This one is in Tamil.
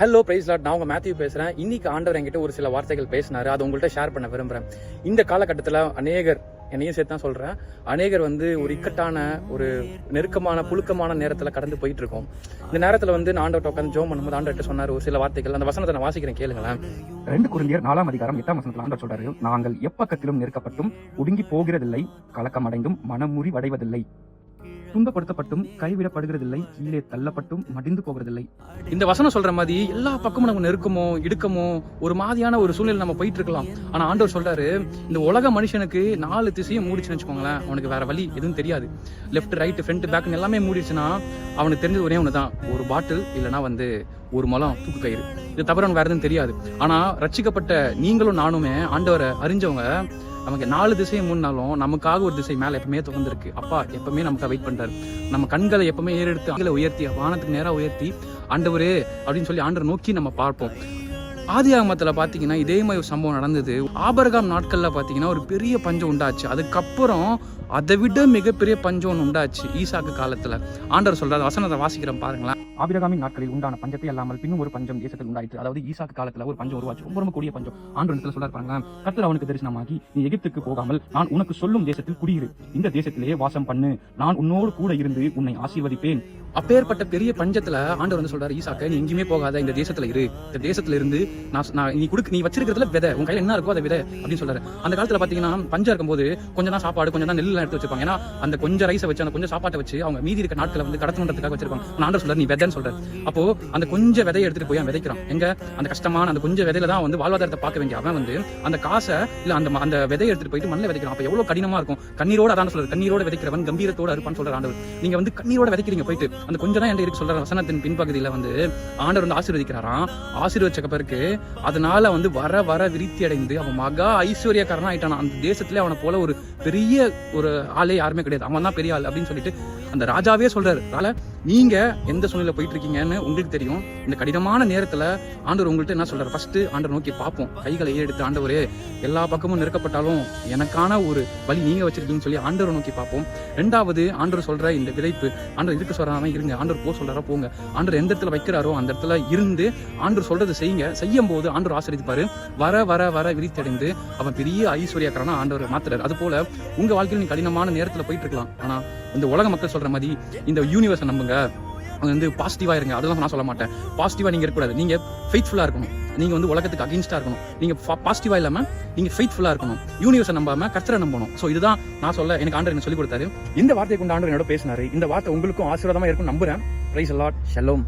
ஹலோ பிரைஸ் லார்ட், நான் உங்க மேத்யூ பேசுறேன். இன்னைக்கு ஆண்டவர் என்கிட்ட ஒரு சில வார்த்தைகள் பேசினாரு. அதை உங்கள்கிட்ட ஷேர் பண்ண விரும்புறேன். இந்த காலகட்டத்தில் அநேகர், என்னையும் சேர்த்து தான் சொல்றேன், அநேகர் ஒரு இக்கட்டான, ஒரு நெருக்கமான, புழுக்கமான நேரத்தில் கடந்து போயிட்டு இருக்கோம். இந்த நேரத்தில் நான் ஆண்டவர்கிட்ட உட்காந்து ஜெபம் பண்ணும்போது ஆண்டவர்கிட்ட சொன்னார் ஒரு சில வார்த்தைகள். அந்த வசனத்தை நான் வாசிக்கிறேன், கேளுங்களேன். 2 கொரிந்தியர் 4:8 ஆண்டவர் சொல்றாரு, நாங்கள் எப்பக்கத்திலும் நெருக்கப்பட்டும் ஒடுங்கி போகிறதில்லை, கலக்கமடைந்தும் மனமுறிவடைவதில்லை, துன்பப்படுத்தப்பட்டும் கைவிடப்படுகிறதில்லை, கீழே தள்ளப்பட்டும் மடிந்து போகிறதில்லை. இந்த வசனம் சொல்ற மாதிரி எல்லா பக்கமும் நம்ம நெருக்கமோ இடுக்கமோ ஒரு மாதிரியான ஒரு சூழ்நிலை நம்ம போயிட்டு இருக்கலாம். ஆனா ஆண்டவர் சொல்றாரு, இந்த உலக மனுஷனுக்கு 4 திசையும் மூடிச்சுன்னு வச்சுக்கோங்களேன், அவனுக்கு வேற வழி எதுவும் தெரியாது. லெஃப்ட் ரைட் ஃப்ரண்ட் பேக் எல்லாமே மூடிச்சுன்னா அவனுக்கு தெரிஞ்சது ஒரே ஒண்ணுதான், ஒரு பாட்டில் இல்லைன்னா ஒரு முழம் தூக்கு கயிறு. இது தவிர வேற எதுவும் தெரியாது. ஆனா ரட்சிக்கப்பட்ட நீங்களும் நானுமே ஆண்டவரை அறிஞ்சவங்க, நமக்கு 4 திசையை மூணுனாலும் நமக்காக ஒரு திசை மேல எப்பவுமே திறந்திருக்கு. அப்பா எப்பவுமே நமக்கு வெயிட் பண்றாரு. நம்ம கண்களை எப்பவுமே ஏறெடுத்து அங்கே உயர்த்தி வானத்துக்கு நேரா உயர்த்தி ஆண்டவரே அப்படின்னு சொல்லி ஆண்டவரை நோக்கி நம்ம பார்ப்போம். ஆதியாகமத்துல பாத்தீங்கன்னா இதே மாதிரி ஒரு சம்பவம் நடந்தது. ஆபிரகாம் நாட்கள்ல பாத்தீங்கன்னா ஒரு பெரிய பஞ்சம் உண்டாச்சு. அதுக்கப்புறம் அதை விட மிகப்பெரிய பஞ்சம் ஒன்று உண்டாச்சு ஈசாக்கு காலத்துல. ஆண்டவர் சொல்றாரு, வசனத்தை வாசிக்கிறேன் பாருங்களேன். ஆபிரகாமின் நாட்களில் உண்டான பஞ்சத்தை அல்லாமல் பின்னும் ஒரு பஞ்சம் தேசத்தில் உண்டாயிற்று. அதாவது ஈசாக்கு காலத்துல ஒரு பஞ்சம் உருவாச்சு, ரொம்ப கூடிய பஞ்சம். ஆண்டவர் சொல்றாரு பாருங்க, கர்த்தர் அவனுக்கு தரிசனமாகி, நீ எகிப்துக்கு போகாமல் நான் உனக்கு சொல்லும் தேசத்தில் குடியிரு, இந்த தேசத்திலே வாசம் பண்ணு, நான் உன்னோடு கூட இருந்து உன்னை ஆசீர்வதிப்பேன். அப்பேற்பட்ட பெரிய பஞ்சத்துல ஆண்டவர் சொல்றாரு, ஈசாக்க நீ எங்கேயுமே போகாத, இந்த தேசத்துல இரு, இந்த தேசத்துல இருந்து நீ வச்சிருக்கிறதுல விதை, உன் கையில என்ன இருக்கோ அதை விதை அப்படின்னு சொல்றாரு. அந்த காலத்துல பாத்தீங்கன்னா பஞ்சம் இருக்கும்போது கொஞ்சம் தான் சாப்பாடு, கொஞ்சம் தான் நெல் எடுத்து வச்சிருப்பாங்க. ஏன்னா அந்த கொஞ்சம் ரைஸை வச்சு, அந்த கொஞ்சம் சாப்பாட்டை வச்சு அவங்க மீதி இருக்க நாட்களை கடத்தணுன்றதுக்காக வச்சிருப்பாங்க. ஆண்டவர் சொல்றாரு, நீ விதைன்னு சொல்றாரு. அப்போ அந்த கொஞ்சம் விதையை எடுத்துட்டு போய் விதைக்கிறான். எங்க அந்த கஷ்டமான அந்த கொஞ்சம் விதையில தான் வாழ்வாதாரத்தை பார்க்க வேண்டிய அவன் அந்த காசை இல்ல அந்த விதையை எடுத்துட்டு போயிட்டு மண்ணில் விதைக்கிறான். அப்ப எவ்வளவு கடினமா இருக்கும். கண்ணீரோட அதான் சொல்றாரு, கண்ணீரோட விதைக்கிறவன் கம்பீரத்தோட இருப்பான்னு சொல்றாரு ஆண்டவர். நீங்க கண்ணீரோட விதைக்கிறீங்க, போயிட்டு அந்த கொஞ்சம் தான் இருக்கு சொல்ற வசனத்தின் பின்பகுதியில ஆண்டவர் ஆசீர்வதிக்கிறாராம். ஆசீர்வதிச்ச பிறகு அதனால வர வர விருத்தி அடைந்து அவன் மகா ஐஸ்வர்யக்காரனா ஆயிட்டான். அந்த தேசத்துல அவனை போல ஒரு பெரிய ஒரு ஆளே யாருமே கிடையாது, அவன் தான் பெரிய ஆள் அப்படின்னு சொல்லிட்டு அந்த ராஜாவே சொல்றாரு. அதனால நீங்க எந்த சூழ்நிலை போயிட்டு இருக்கீங்கன்னு உங்களுக்கு தெரியும். இந்த கடினமான நேரத்துல ஆண்டவர் உங்கள்கிட்ட என்ன சொல்றாரு, ஃபர்ஸ்ட் ஆண்டவர் நோக்கி பார்ப்போம். கைகளை எடுத்து, ஆண்டவரே எல்லா பக்கமும் நெருக்கப்பட்டாலும் எனக்கான ஒரு வழி நீங்க வச்சிருக்கீங்கன்னு சொல்லி ஆண்டவர் நோக்கி பார்ப்போம். 2வது ஆண்டவர் சொல்ற இந்த விதைப்பு, ஆண்டவர் இருக்க சொல்றாங்க இருங்க, ஆண்டவர் போ சொல்றாரா போங்க, ஆண்டவர் எந்த இடத்துல வைக்கிறாரோ அந்த இடத்துல இருந்து ஆண்டவர் சொல்றது செய்யுங்க. செய்யும் போது ஆண்டவர் ஆசீர்வதிப்பாரு. வர வர வர விரித்தடைந்து அவன் பெரிய ஐஸ்வர்யக்காரனா ஆண்டவர் மாத்துறாரு. அது போல உங்க வாழ்க்கையில் நீ கடினமான நேரத்துல போயிட்டு இருக்கலாம். ஆனா இந்த உலக மக்கள் சொல்ற மாதிரி இந்த யூனிவர்ஸை நம்புங்க, பாசிட்டிவா இருங்க, அதெல்லாம் நான் சொல்ல மாட்டேன். பாசிட்டிவா நீங்க இருக்கக்கூடாது, நீங்க ஃபெய்த்ஃபுல்லா இருக்கணும். நீங்க உலகத்துக்கு அகைன்ஸ்டா இருக்கணும். நீங்க பாசிட்டிவா இல்லாம நீங்க ஃபெய்த்ஃபுல்லா இருக்கணும். யூனிவர்ஸை நம்பாம கர்த்தரை நம்பணும். சோ இதுதான் நான் சொல்ல எனக்கு ஆண்டவர் என்ன சொல்லி கொடுத்தாரு. இந்த வார்த்தையை கொண்டு ஆண்டவர் என்னோட பேசினாரு. இந்த வார்த்தை உங்களுக்கும் ஆசீர்வாதமா இருக்கும் நம்புறேன். Praise the Lord. ஷலோம்.